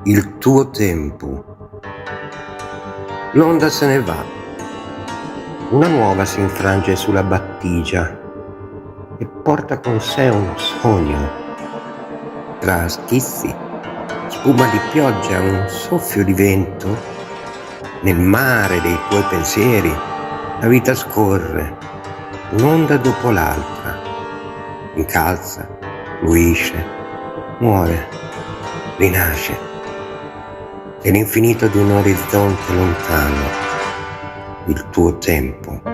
Il tuo tempo. L'onda se ne va, una nuova si infrange sulla battigia e porta con sé un sogno. Tra schizzi, spuma di pioggia, un soffio di vento, nel mare dei tuoi pensieri la vita scorre, un'onda dopo l'altra, incalza, fluisce, muore, rinasce. È l'infinito di un orizzonte lontano, il tuo tempo.